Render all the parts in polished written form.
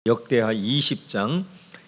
역대하 20장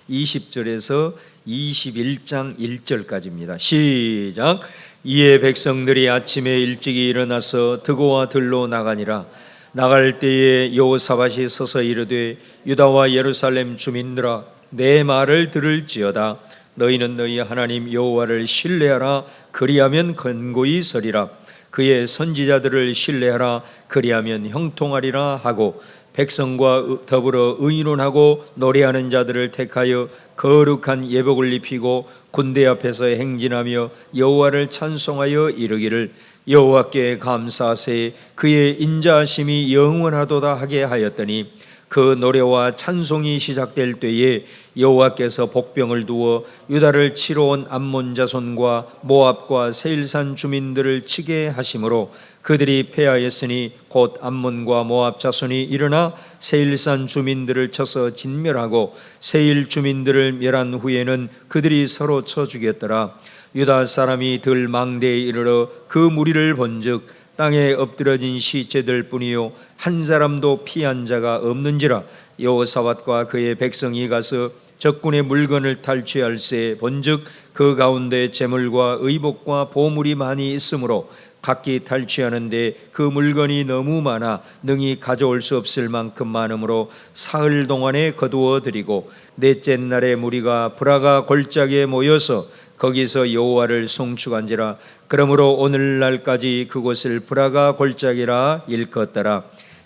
20절에서 21장 1절까지입니다. 시작. 이에 백성들이 아침에 일찍이 일어나서 드고와 들로 나가니라. 나갈 때에 여호사밧이 서서 이르되 유다와 예루살렘 주민들아 내 말을 들을지어다. 너희는 너희 하나님 여호와를 신뢰하라. 그리하면 견고히 서리라. 그의 선지자들을 신뢰하라. 그리하면 형통하리라 하고 백성과 더불어 의논하고 노래하는 자들을 택하여 거룩한 예복을 입히고 군대 앞에서 행진하며 여호와를 찬송하여 이르기를 여호와께 감사하세 그의 인자하심이 영원하도다 하게 하였더니 그 노래와 찬송이 시작될 때에 여호와께서 복병을 두어 유다를 치러 온 암몬 자손과 모압과 세일산 주민들을 치게 하심으로 그들이 패하였으니 곧 암몬과 모압 자손이 일어나 세일산 주민들을 쳐서 진멸하고 세일 주민들을 멸한 후에는 그들이 서로 쳐 죽였더라. 유다 사람이 들 망대에 이르러 그 무리를 본즉 땅에 엎드려진 시체들 뿐이요 한 사람도 피한 자가 없는지라. 여호사밧과 그의 백성이 가서 적군의 물건을 탈취할세 본즉 그 가운데 재물과 의복과 보물이 많이 있으므로 각기 탈취하는데 그 물건이 너무 많아 능히 가져올 수 없을 만큼 많으므로 사흘 동안에 거두어 드리고 넷째 날에 무리가 브라가 골짜기에 모여서 거기서 여호와를 송축한지라. 그러므로 오늘날까지 그곳을 브라가 골짜기라 일컫더라.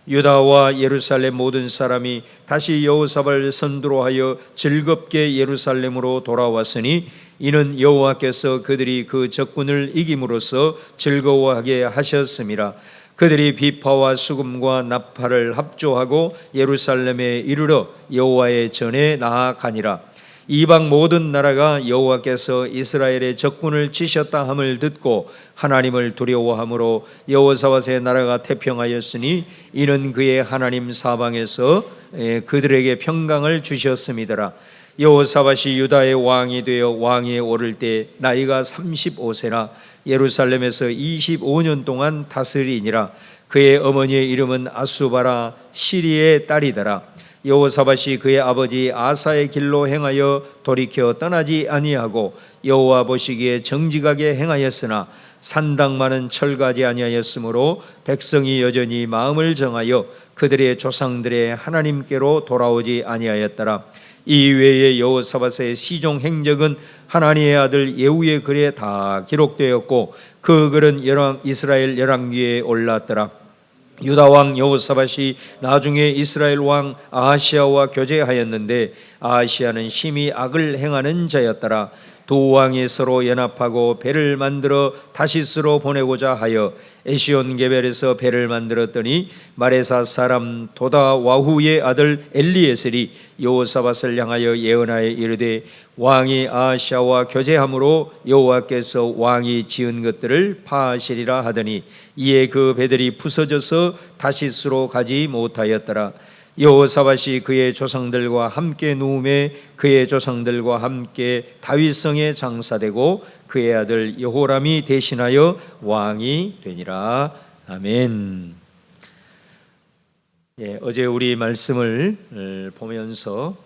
유다와 예루살렘 모든 사람이 다시 여호사밧을 선두로 하여 즐겁게 예루살렘으로 돌아왔으니 이는 여호와께서 그들이 그 적군을 이김으로써 즐거워하게 하셨음이라. 그들이 비파와 수금과 나팔을 합조하고 예루살렘에 이르러 여호와의 전에 나아가니라. 이방 모든 나라가 여호와께서 이스라엘의 적군을 치셨다 함을 듣고 하나님을 두려워함으로 여호사밧의 나라가 태평하였으니 이는 그의 하나님 사방에서 그들에게 평강을 주셨음이더라. 여호사밧이 유다의 왕이 되어 왕위에 오를 때 나이가 35세나 예루살렘에서 25년 동안 다스리니라. 그의 어머니의 이름은 아수바라 시리의 딸이더라. 여호사밧이 그의 아버지 아사의 길로 행하여 돌이켜 떠나지 아니하고 여호와 보시기에 정직하게 행하였으나 산당만은 철가지 아니하였으므로 백성이 여전히 마음을 정하여 그들의 조상들의 하나님께로 돌아오지 아니하였더라. 이 외에 여호사밧의 시종 행적은 하나니의 아들 예후의 글에 다 기록되었고 그 글은 이스라엘 열왕기에 올랐더라. 유다 왕 여호사밧이 나중에 이스라엘 왕 아하시아와 교제하였는데 아하시아는 심히 악을 행하는 자였더라. 두 왕이 서로 연합하고 배를 만들어 다시스로 보내고자 하여 에시온게벨에서 배를 만들었더니 마레사 사람 도다와후의 아들 엘리에셀이 여호사밧을 향하여 예언하여 이르되 왕이 아하시아와 교제함으로 여호와께서 왕이 지은 것들을 파하시리라 하더니 이에 그 배들이 부서져서 다시스로 가지 못하였더라. 여호사밧이 그의 조상들과 함께 누움에 그의 조상들과 함께 다윗성에 장사되고 그의 아들 여호람이 대신하여 왕이 되니라. 아멘. 어제 우리 말씀을 보면서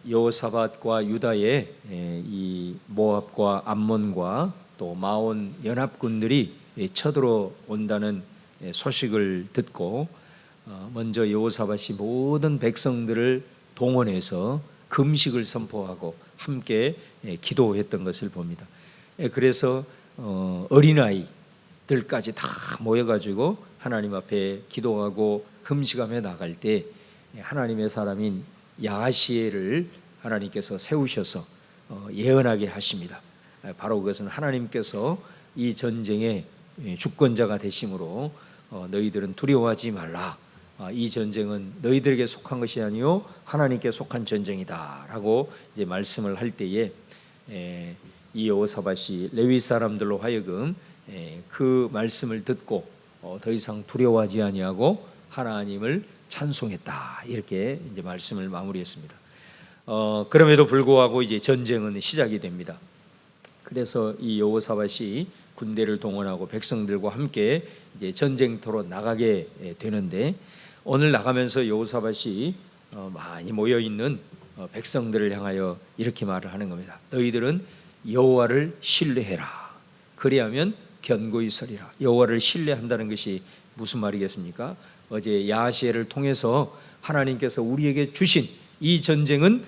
여호사밧과 유다의 이 모압과 암몬과 또 마온 연합군들이 쳐들어온다는 소식을 듣고 먼저 여호사밧이 모든 백성들을 동원해서 금식을 선포하고 함께 기도했던 것을 봅니다. 그래서 어린아이들까지 다 모여가지고 하나님 앞에 기도하고 금식하며 나갈 때 하나님의 사람인 야하시엘을 하나님께서 세우셔서 예언하게 하십니다. 바로 그것은 하나님께서 이 전쟁의 주권자가 되심으로 너희들은 두려워하지 말라. 이 전쟁은 너희들에게 속한 것이 아니요 하나님께 속한 전쟁이다라고 이제 말씀을 할 때에 이 여호사밧이 레위 사람들로 하여금 그 말씀을 듣고 더 이상 두려워하지 아니하고 하나님을 찬송했다 이렇게 이제 말씀을 마무리했습니다. 그럼에도 불구하고 이제 전쟁은 시작이 됩니다. 그래서 이 여호사밧이 군대를 동원하고 백성들과 함께 이제 전쟁터로 나가게 되는데 오늘 나가면서 여호사밧이 많이 모여 있는 백성들을 향하여 이렇게 말을 하는 겁니다. 너희들은 여호와를 신뢰해라. 그리하면 견고히 서리라. 여호와를 신뢰한다는 것이 무슨 말이겠습니까? 어제 야시엘을 통해서 하나님께서 우리에게 주신 이 전쟁은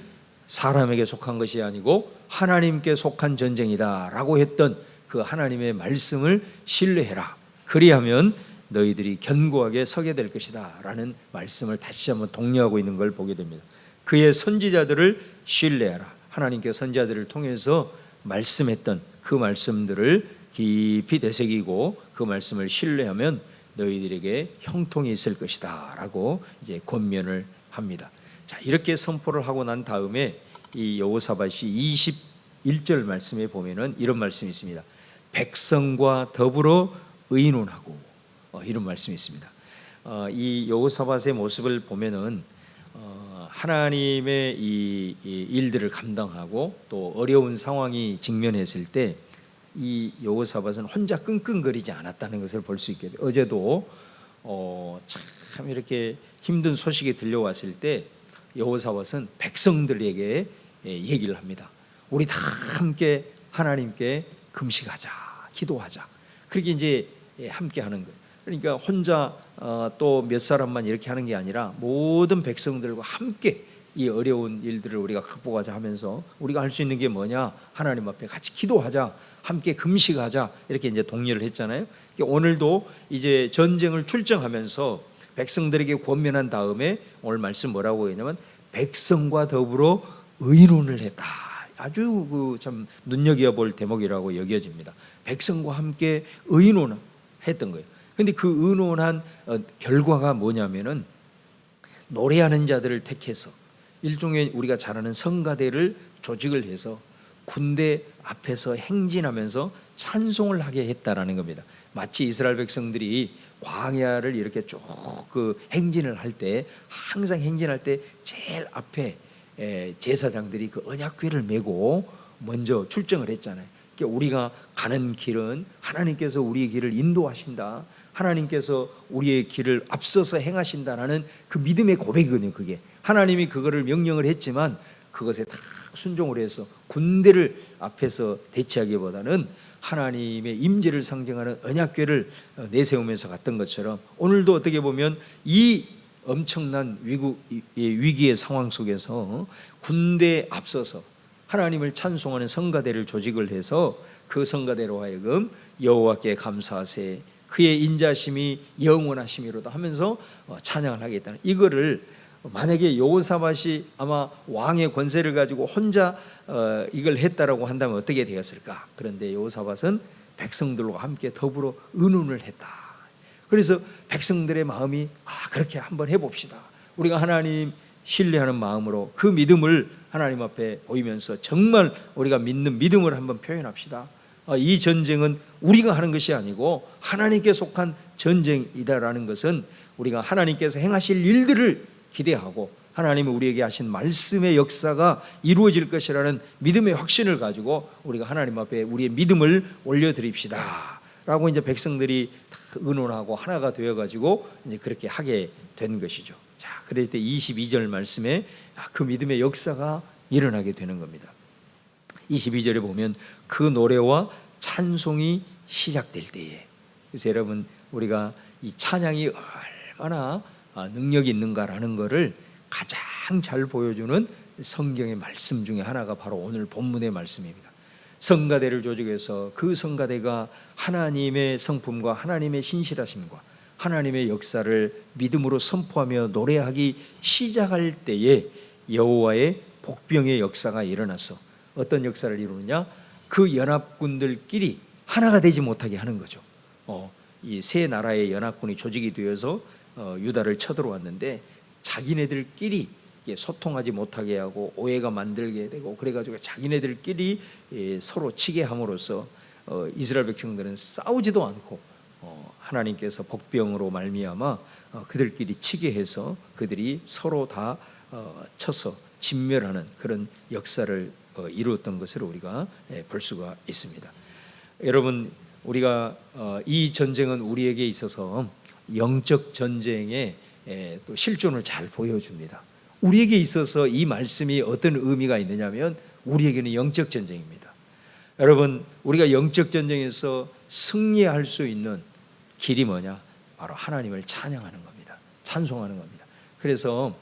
사람에게 속한 것이 아니고 하나님께 속한 전쟁이다라고 했던 그 하나님의 말씀을 신뢰해라. 그리하면 너희들이 견고하게 서게 될 것이다 라는 말씀을 다시 한번 독려하고 있는 걸 보게 됩니다. 그의 선지자들을 신뢰하라. 하나님께 선지자들을 통해서 말씀했던 그 말씀들을 깊이 되새기고 그 말씀을 신뢰하면 너희들에게 형통이 있을 것이다 라고 이제 권면을 합니다. 자, 이렇게 선포를 하고 난 다음에 이 여호사밧이 21절 말씀에 보면은 이런 말씀이 있습니다. 백성과 더불어 의논하고 이런 말씀이 있습니다. 이 여호사밧의 모습을 보면은 하나님의 이 일들을 감당하고 또 어려운 상황이 직면했을 때 이 여호사밧은 혼자 끙끙거리지 않았다는 것을 볼 수 있게 돼요. 어제도 참 이렇게 힘든 소식이 들려왔을 때 여호사밧은 백성들에게 얘기를 합니다. 우리 다 함께 하나님께 금식하자, 기도하자. 그렇게 이제 함께 하는 거예요. 그러니까 혼자 또 몇 사람만 이렇게 하는 게 아니라 모든 백성들과 함께 이 어려운 일들을 우리가 극복하자 하면서 우리가 할 수 있는 게 뭐냐? 하나님 앞에 같이 기도하자, 함께 금식하자 이렇게 이제 독려를 했잖아요. 오늘도 이제 전쟁을 출정하면서 백성들에게 권면한 다음에 오늘 말씀 뭐라고 했냐면 백성과 더불어 의논을 했다. 아주 그 참 눈여겨볼 대목이라고 여겨집니다. 백성과 함께 의논했던 거예요. 근데 그 의논한 결과가 뭐냐면은 노래하는 자들을 택해서 일종의 우리가 잘 아는 성가대를 조직을 해서 군대 앞에서 행진하면서 찬송을 하게 했다라는 겁니다. 마치 이스라엘 백성들이 광야를 이렇게 쭉 그 행진을 할 때 항상 행진할 때 제일 앞에 제사장들이 그 언약궤를 메고 먼저 출정을 했잖아요. 그러니까 우리가 가는 길은 하나님께서 우리의 길을 인도하신다. 하나님께서 우리의 길을 앞서서 행하신다라는 그 믿음의 고백이거든요. 그게 하나님이 그거를 명령을 했지만 그것에 다 순종을 해서 군대를 앞에서 대치하기보다는 하나님의 임재를 상징하는 언약궤를 내세우면서 갔던 것처럼 오늘도 어떻게 보면 이 엄청난 위기의 상황 속에서 군대에 앞서서 하나님을 찬송하는 성가대를 조직을 해서 그 성가대로 하여금 여호와께 감사하세 그의 인자심이 영원하심이로다 하면서 찬양을 하겠다는 이거를 만약에 여호사밧이 아마 왕의 권세를 가지고 혼자 이걸 했다라고 한다면 어떻게 되었을까? 그런데 여호사밧은 백성들과 함께 더불어 의논을 했다. 그래서 백성들의 마음이 그렇게 한번 해봅시다. 우리가 하나님 신뢰하는 마음으로 그 믿음을 하나님 앞에 보이면서 정말 우리가 믿는 믿음을 한번 표현합시다. 이 전쟁은 우리가 하는 것이 아니고 하나님께 속한 전쟁이다라는 것은 우리가 하나님께서 행하실 일들을 기대하고 하나님이 우리에게 하신 말씀의 역사가 이루어질 것이라는 믿음의 확신을 가지고 우리가 하나님 앞에 우리의 믿음을 올려드립시다 라고 이제 백성들이 의논하고 하나가 되어가지고 이제 그렇게 하게 된 것이죠. 자, 그럴 때 22절 말씀에 그 믿음의 역사가 일어나게 되는 겁니다. 22절에 보면 그 노래와 찬송이 시작될 때에 그래서 여러분 우리가 이 찬양이 얼마나 능력이 있는가라는 것을 가장 잘 보여주는 성경의 말씀 중에 하나가 바로 오늘 본문의 말씀입니다. 성가대를 조직해서 그 성가대가 하나님의 성품과 하나님의 신실하심과 하나님의 역사를 믿음으로 선포하며 노래하기 시작할 때에 여호와의 복병의 역사가 일어나서 어떤 역사를 이루느냐? 그 연합군들끼리 하나가 되지 못하게 하는 거죠. 이 세 나라의 연합군이 조직이 되어서 유다를 쳐들어왔는데 자기네들끼리 소통하지 못하게 하고 오해가 만들게 되고 그래가지고 자기네들끼리 서로 치게 함으로써 이스라엘 백성들은 싸우지도 않고 하나님께서 복병으로 말미암아 그들끼리 치게 해서 그들이 서로 다 쳐서 진멸하는 그런 역사를 이루었던 것을 우리가 볼 수가 있습니다. 여러분 우리가 이 전쟁은 우리에게 있어서 영적 전쟁의 또 실존을 잘 보여줍니다. 우리에게 있어서 이 말씀이 어떤 의미가 있느냐면 우리에게는 영적 전쟁입니다. 여러분, 우리가 영적 전쟁에서 승리할 수 있는 길이 뭐냐? 바로 하나님을 찬양하는 겁니다. 찬송하는 겁니다. 그래서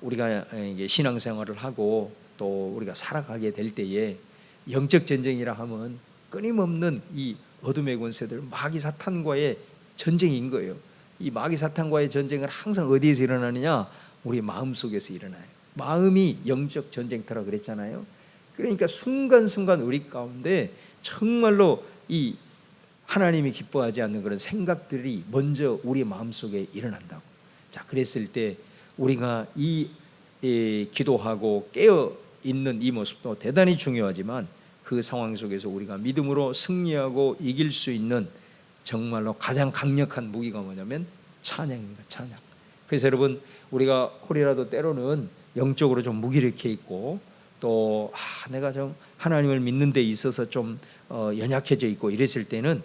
우리가 이게 신앙생활을 하고 또 우리가 살아가게 될 때에 영적 전쟁이라 하면 끊임없는 이 어둠의 권세들, 마귀 사탄과의 전쟁인 거예요. 이 마귀 사탄과의 전쟁은 항상 어디에서 일어나느냐? 우리 마음속에서 일어나요. 마음이 영적 전쟁터라 그랬잖아요. 그러니까 순간순간 우리 가운데 정말로 이 하나님이 기뻐하지 않는 그런 생각들이 먼저 우리 마음속에 일어난다고. 자, 그랬을 때 우리가 이 기도하고 깨어 있는 이 모습도 대단히 중요하지만 그 상황 속에서 우리가 믿음으로 승리하고 이길 수 있는 정말로 가장 강력한 무기가 뭐냐면 찬양입니다. 찬양. 그래서 여러분, 우리가 혹이라도 때로는 영적으로 좀 무기력해 있고 또 내가 좀 하나님을 믿는 데 있어서 좀 연약해져 있고 이랬을 때는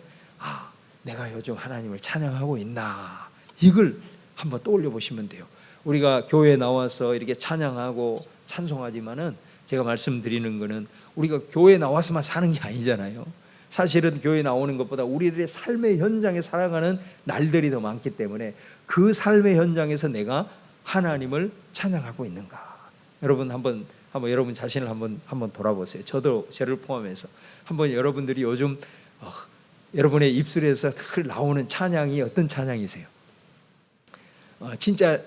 내가 요즘 하나님을 찬양하고 있나, 이걸 한번 떠올려 보시면 돼요. 우리가 교회에 나와서 이렇게 찬양하고 찬송하지만은 제가 말씀드리는 거는 우리가 교회에 나와서만 사는 게 아니잖아요. 사실은 교회에 나오는 것보다 우리들의 삶의 현장에 살아가는 날들이 더 많기 때문에 그 삶의 현장에서 내가 하나님을 찬양하고 있는가. 여러분 한번 여러분 자신을 한번 돌아보세요. 저도 저를 포함해서 한번 여러분들이 요즘 여러분의 입술에서 나오는 찬양이 어떤 찬양이세요? 진짜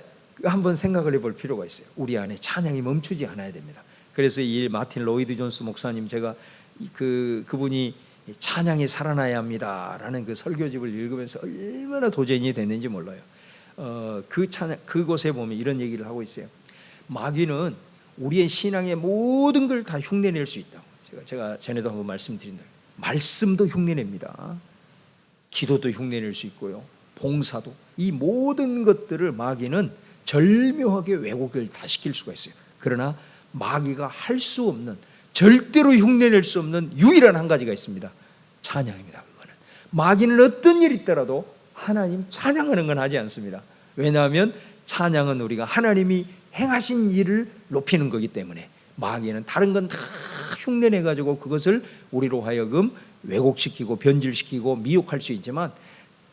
한번 생각을 해볼 필요가 있어요. 우리 안에 찬양이 멈추지 않아야 됩니다. 그래서 이 마틴 로이드 존스 목사님, 제가 그분이 찬양이 살아나야 합니다라는 그 설교집을 읽으면서 얼마나 도전이 됐는지 몰라요. 그 찬양, 그곳에 보면 이런 얘기를 하고 있어요. 마귀는 우리의 신앙의 모든 걸 다 흉내낼 수 있다고. 제가 전에도 한번 말씀드린다. 말씀도 흉내냅니다. 기도도 흉내낼 수 있고요. 봉사도, 이 모든 것들을 마귀는 절묘하게 왜곡을 다 시킬 수가 있어요. 그러나 마귀가 할 수 없는, 절대로 흉내낼 수 없는 유일한 한 가지가 있습니다. 찬양입니다. 그거는 마귀는 어떤 일이 있더라도 하나님 찬양하는 건 하지 않습니다. 왜냐하면 찬양은 우리가 하나님이 행하신 일을 높이는 거기 때문에 마귀는 다른 건 다 흉내내 가지고 그것을 우리로 하여금 왜곡시키고 변질시키고 미혹할 수 있지만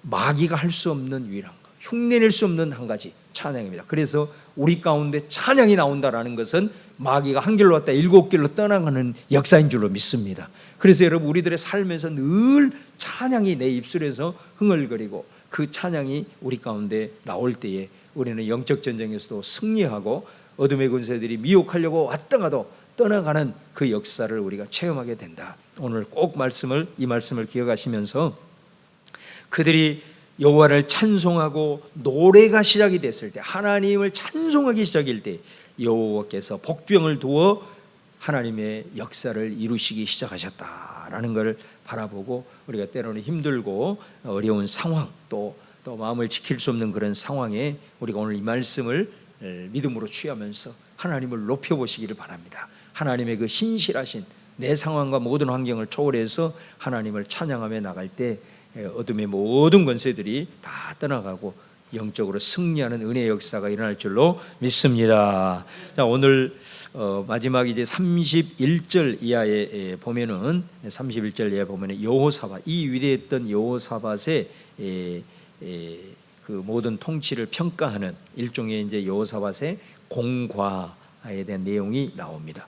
마귀가 할 수 없는 유일한 것, 흉내낼 수 없는 한 가지, 찬양입니다. 그래서 우리 가운데 찬양이 나온다라는 것은 마귀가 한 길로 왔다 7길로 떠나가는 역사인 줄로 믿습니다. 그래서 여러분, 우리들의 삶에서 늘 찬양이 내 입술에서 흥얼거리고 그 찬양이 우리 가운데 나올 때에 우리는 영적 전쟁에서도 승리하고 어둠의 권세들이 미혹하려고 왔다 가도 떠나가는 그 역사를 우리가 체험하게 된다. 오늘 꼭 이 말씀을 기억하시면서 그들이 여호와를 찬송하고 노래가 시작이 됐을 때, 하나님을 찬송하기 시작일 때 여호와께서 복병을 두어 하나님의 역사를 이루시기 시작하셨다라는 것을 바라보고, 우리가 때로는 힘들고 어려운 상황, 또 마음을 지킬 수 없는 그런 상황에 우리가 오늘 이 말씀을 믿음으로 취하면서 하나님을 높여보시기를 바랍니다. 하나님의 그 신실하신, 내 상황과 모든 환경을 초월해서 하나님을 찬양하며 나갈 때 어둠의 모든 권세들이 다 떠나가고 영적으로 승리하는 은혜의 역사가 일어날 줄로 믿습니다. 자, 오늘 마지막 이제 31절 이하에 보면은, 31절 이하에 보면은 여호사밧, 이 위대했던 여호사밧의 그 모든 통치를 평가하는 일종의 이제 여호사밧의 공과에 대한 내용이 나옵니다.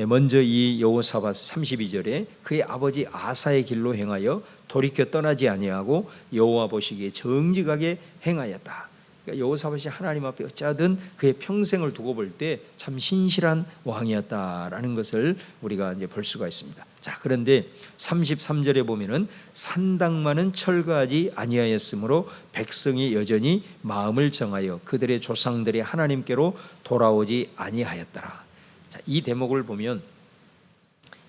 먼저 이 여호사밧 32절에 그의 아버지 아사의 길로 행하여 돌이켜 떠나지 아니하고 여호와 보시기에 정직하게 행하였다. 그러니까 여호사밧이 하나님 앞에 어찌하든 그의 평생을 두고 볼 때 참 신실한 왕이었다라는 것을 우리가 이제 볼 수가 있습니다. 자, 그런데 33절에 보면은 산당만은 철거하지 아니하였으므로 백성이 여전히 마음을 정하여 그들의 조상들이 하나님께로 돌아오지 아니하였더라. 자, 이 대목을 보면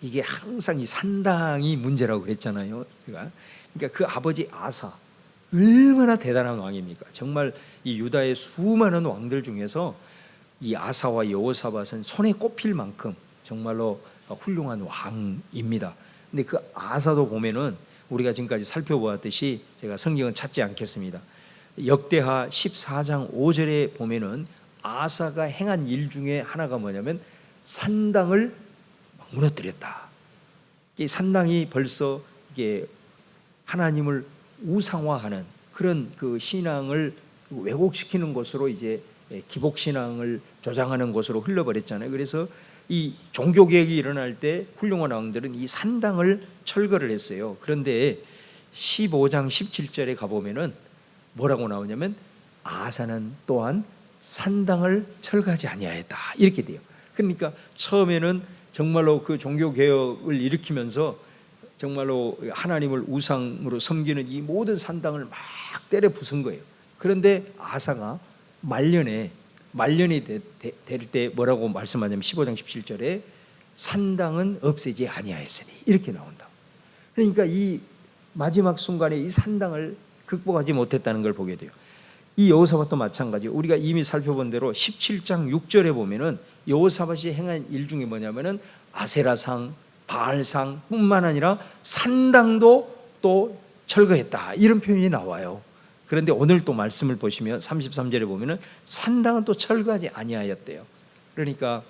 이게 항상 이 산당이 문제라고 그랬잖아요. 제가. 그러니까 그 아버지 아사, 얼마나 대단한 왕입니까? 정말 이 유다의 수많은 왕들 중에서 이 아사와 여호사밧은 손에 꼽힐 만큼 정말로 훌륭한 왕입니다. 근데 그 아사도 보면은 우리가 지금까지 살펴보았듯이, 제가 성경은 찾지 않겠습니다. 역대하 14장 5절에 보면은 아사가 행한 일 중에 하나가 뭐냐면 산당을 무너뜨렸다. 이 산당이 벌써 이게 하나님을 우상화하는 그런 그 신앙을 왜곡시키는 것으로 이제 기복 신앙을 조장하는 것으로 흘러버렸잖아요. 그래서 이 종교 개혁이 일어날 때 훌륭한 왕들은 이 산당을 철거를 했어요. 그런데 15장 17절에 가보면은 뭐라고 나오냐면 아사는 또한 산당을 철거하지 아니하였다 이렇게 돼요. 그러니까 처음에는 정말로 그 종교 개혁을 일으키면서 정말로 하나님을 우상으로 섬기는 이 모든 산당을 막 때려 부순 거예요. 그런데 아사가 말년이 될 때 뭐라고 말씀하냐면 15장 17절에 산당은 없애지 아니하였으니 이렇게 나온다. 그러니까 이 마지막 순간에 이 산당을 극복하지 못했다는 걸 보게 돼요. 이 여호사밧도 마찬가지. 우리가 이미 살펴본 대로 17장 6절에 보면은 여호사밧이 행한 일 중에 뭐냐면은 아세라상, 바알상 뿐만 아니라 산당도 또 철거했다 이런 표현이 나와요. 그런데 오늘 또 말씀을 보시면 33절에 보면은 산당은 또 철거하지 아니하였대요. 그러니까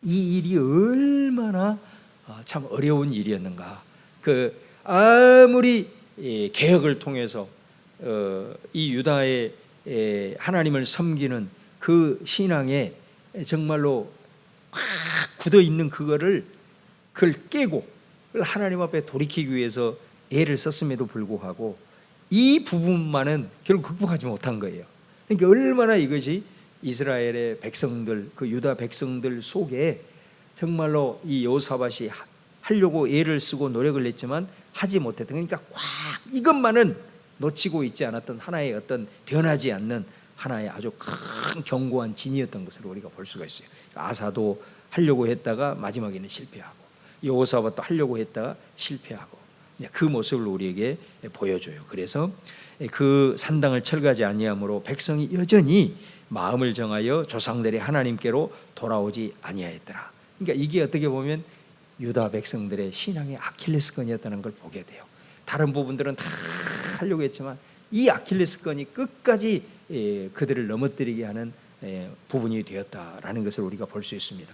이 일이 얼마나 참 어려운 일이었는가. 그 아무리 개혁을 통해서 이 유다의 하나님을 섬기는 그 신앙에 정말로 막 굳어 있는 그걸 깨고 하나님 앞에 돌이키기 위해서 애를 썼음에도 불구하고 이 부분만은 결국 극복하지 못한 거예요. 그러니까 얼마나 이것이 이스라엘의 백성들, 그 유다 백성들 속에 정말로 이 여호사밧이 하려고 애를 쓰고 노력을 했지만 하지 못했던, 그러니까 꽉 이것만은 놓치고 있지 않았던 하나의 어떤 변하지 않는 하나의 아주 큰 견고한 진이었던 것을 우리가 볼 수가 있어요. 아사도 하려고 했다가 마지막에는 실패하고 여호사밧도 하려고 했다가 실패하고 그 모습을 우리에게 보여줘요. 그래서 그 산당을 철거하지 아니함으로 백성이 여전히 마음을 정하여 조상들의 하나님께로 돌아오지 아니하였더라. 그러니까 이게 어떻게 보면 유다 백성들의 신앙의 아킬레스건이었다는 걸 보게 돼요. 다른 부분들은 다 하려고 했지만 이 아킬레스건이 끝까지 그들을 넘어뜨리게 하는 부분이 되었다라는 것을 우리가 볼 수 있습니다.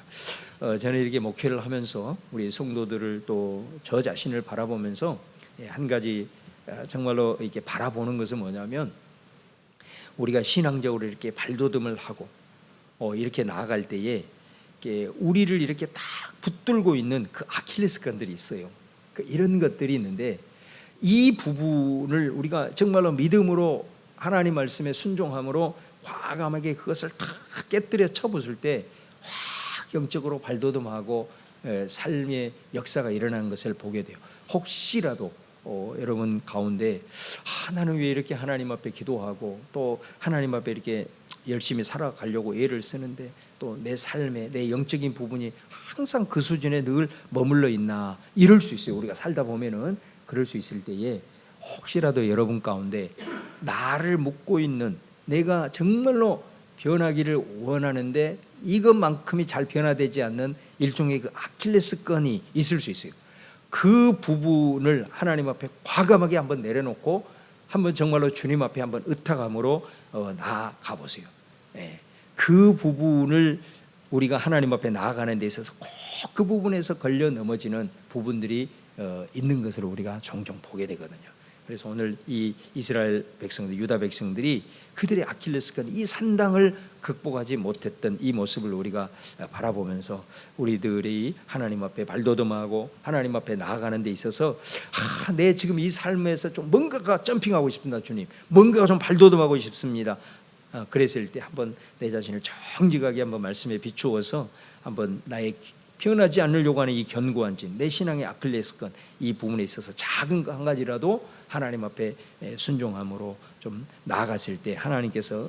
저는 이렇게 목회를 하면서 우리 성도들을 또 저 자신을 바라보면서 한 가지 정말로 이렇게 바라보는 것은 뭐냐면 우리가 신앙적으로 이렇게 발돋움을 하고 이렇게 나아갈 때에 우리를 이렇게 딱 붙들고 있는 그 아킬레스건들이 있어요. 이런 것들이 있는데 이 부분을 우리가 정말로 믿음으로 하나님 말씀에 순종함으로 과감하게 그것을 다 깨뜨려 쳐부술 때 확 영적으로 발돋움하고 삶의 역사가 일어나는 것을 보게 돼요. 혹시라도 여러분 가운데 나는 왜 이렇게 하나님 앞에 기도하고 또 하나님 앞에 이렇게 열심히 살아가려고 애를 쓰는데 또 내 삶에 내 영적인 부분이 항상 그 수준에 늘 머물러 있나, 이럴 수 있어요. 우리가 살다 보면은 그럴 수 있을 때에 혹시라도 여러분 가운데 나를 묻고 있는, 내가 정말로 변하기를 원하는데 이것만큼이 잘 변화되지 않는 일종의 그 아킬레스건이 있을 수 있어요. 그 부분을 하나님 앞에 과감하게 한번 내려놓고 한번 정말로 주님 앞에 한번 의탁함으로 나아가 보세요. 그 부분을 우리가 하나님 앞에 나아가는 데 있어서 꼭 그 부분에서 걸려 넘어지는 부분들이 있는 것을 우리가 종종 보게 되거든요. 그래서 오늘 이 이스라엘 백성들, 유다 백성들이 그들의 아킬레스건, 이 산당을 극복하지 못했던 이 모습을 우리가 바라보면서 우리들이 하나님 앞에 발돋움하고 하나님 앞에 나아가는 데 있어서 내 지금 이 삶에서 좀 뭔가가 점핑하고 싶습니다. 주님, 뭔가가 좀 발돋움하고 싶습니다. 그랬을 때 한번 내 자신을 정직하게 한번 말씀에 비추어서 한번 나의 변하지 않으려고 하는 이 견고한 진, 내 신앙의 아킬레스건, 이 부분에 있어서 작은 거 한 가지라도 하나님 앞에 순종함으로 좀 나아갔을 때 하나님께서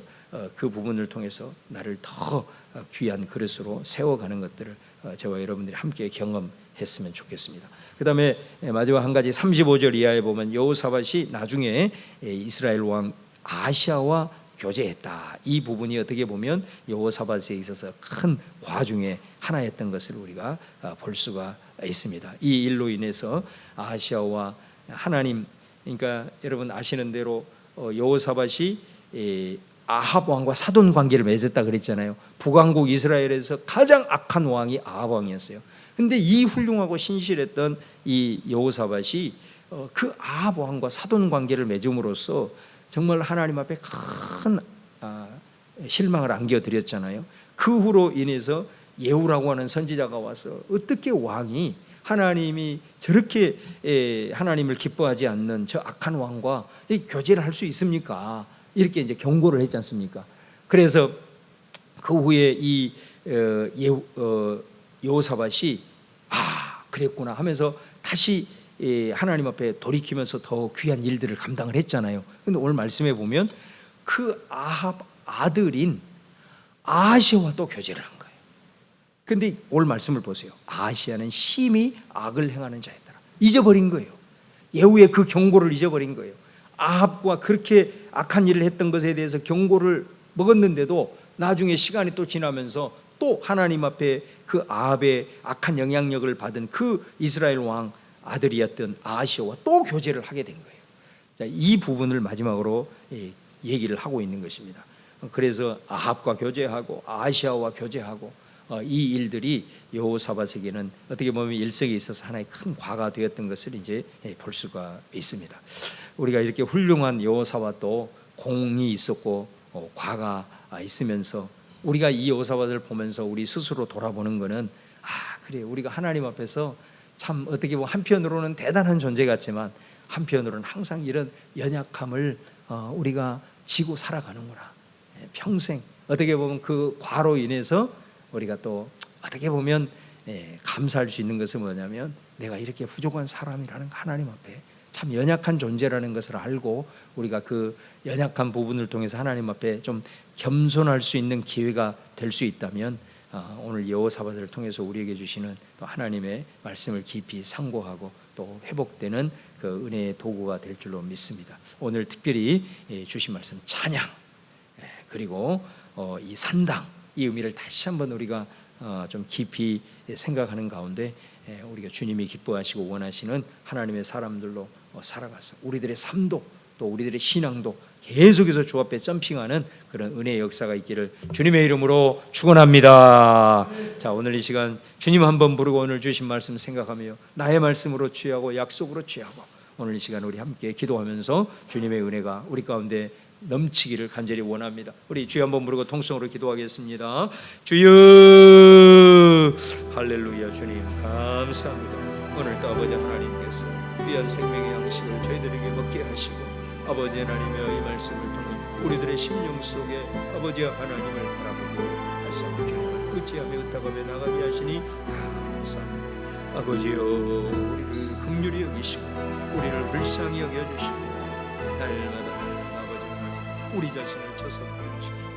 그 부분을 통해서 나를 더 귀한 그릇으로 세워가는 것들을 저와 여러분들이 함께 경험했으면 좋겠습니다. 그 다음에 마지막 한 가지 35절 이하에 보면 여호사밧이 나중에 이스라엘 왕 아시아와 교제했다. 이 부분이 어떻게 보면 여호사밧에 있어서 큰 과중의 하나였던 것을 우리가 볼 수가 있습니다. 이 일로 인해서 아시아와 하나님, 그러니까 여러분 아시는 대로 여호사밧이 아합 왕과 사돈 관계를 맺었다 그랬잖아요. 북왕국 이스라엘에서 가장 악한 왕이 아합 왕이었어요. 근데 이 훌륭하고 신실했던 이 여호사밧이 그 아합 왕과 사돈 관계를 맺음으로써 정말 하나님 앞에 큰 실망을 안겨드렸잖아요. 그 후로 인해서 예후라고 하는 선지자가 와서 어떻게 왕이 하나님이 저렇게 하나님을 기뻐하지 않는 저 악한 왕과 교제를 할 수 있습니까? 이렇게 이제 경고를 했지 않습니까? 그래서 그 후에 이 여호사밧이 그랬구나 하면서 다시 하나님 앞에 돌이키면서 더 귀한 일들을 감당을 했잖아요. 근데 오늘 말씀해 보면 그 아합 아들인 아하시아와 또 교제를 한 거예요. 근데 오늘 말씀을 보세요. 아하시아는 심히 악을 행하는 자였더라. 잊어버린 거예요. 예후의 그 경고를 잊어버린 거예요. 아합과 그렇게 악한 일을 했던 것에 대해서 경고를 먹었는데도 나중에 시간이 또 지나면서 또 하나님 앞에 그 아합의 악한 영향력을 받은 그 이스라엘 왕 아들이었던 아하시아와 또 교제를 하게 된 거예요. 자, 이 부분을 마지막으로 얘기를 하고 있는 것입니다. 그래서 아합과 교제하고 아하시아와 교제하고 이 일들이 여호사밧에게는 어떻게 보면 일생에 있어서 하나의 큰 과가 되었던 것을 이제 볼 수가 있습니다. 우리가 이렇게 훌륭한 여호사밧도 공이 있었고 과가 있으면서 우리가 이 여호사밧을 보면서 우리 스스로 돌아보는 것은 그래 우리가 하나님 앞에서 참 어떻게 보면 한편으로는 대단한 존재 같지만 한편으로는 항상 이런 연약함을 우리가 지고 살아가는구나. 평생 어떻게 보면 그 과로 인해서 우리가 또 어떻게 보면 감사할 수 있는 것은 뭐냐면 내가 이렇게 부족한 사람이라는 하나님 앞에 참 연약한 존재라는 것을 알고 우리가 그 연약한 부분을 통해서 하나님 앞에 좀 겸손할 수 있는 기회가 될 수 있다면 오늘 여호사밧을 통해서 우리에게 주시는 또 하나님의 말씀을 깊이 상고하고 또 회복되는 그 은혜의 도구가 될 줄로 믿습니다. 오늘 특별히 주신 말씀 찬양 그리고 이 산당 이 의미를 다시 한번 우리가 좀 깊이 생각하는 가운데 우리가 주님이 기뻐하시고 원하시는 하나님의 사람들로 살아가서 우리들의 삶도 또 우리들의 신앙도 계속해서 주 앞에 점핑하는 그런 은혜의 역사가 있기를 주님의 이름으로 축원합니다. 자, 오늘 이 시간 주님 한번 부르고 오늘 주신 말씀 생각하며 나의 말씀으로 취하고 약속으로 취하고 오늘 이 시간 우리 함께 기도하면서 주님의 은혜가 우리 가운데 넘치기를 간절히 원합니다. 우리 주여 한번 부르고 통성으로 기도하겠습니다. 주여 할렐루야. 주님 감사합니다. 오늘도 아버지 하나님께서 귀한 생명의 양식을 저희들에게 먹게 하시고 아버지 하나님의 이 말씀을 통해 우리들의 심령 속에 아버지 하나님을 바라보고 다시 한번 주님을 의지하며 의탁하며 나가게 하시니 감사합니다. 아버지여 우리를 긍휼히 여기시고 우리를 불쌍히 여겨주시고 날마다 아버지 하나님 우리 자신을 저속하시고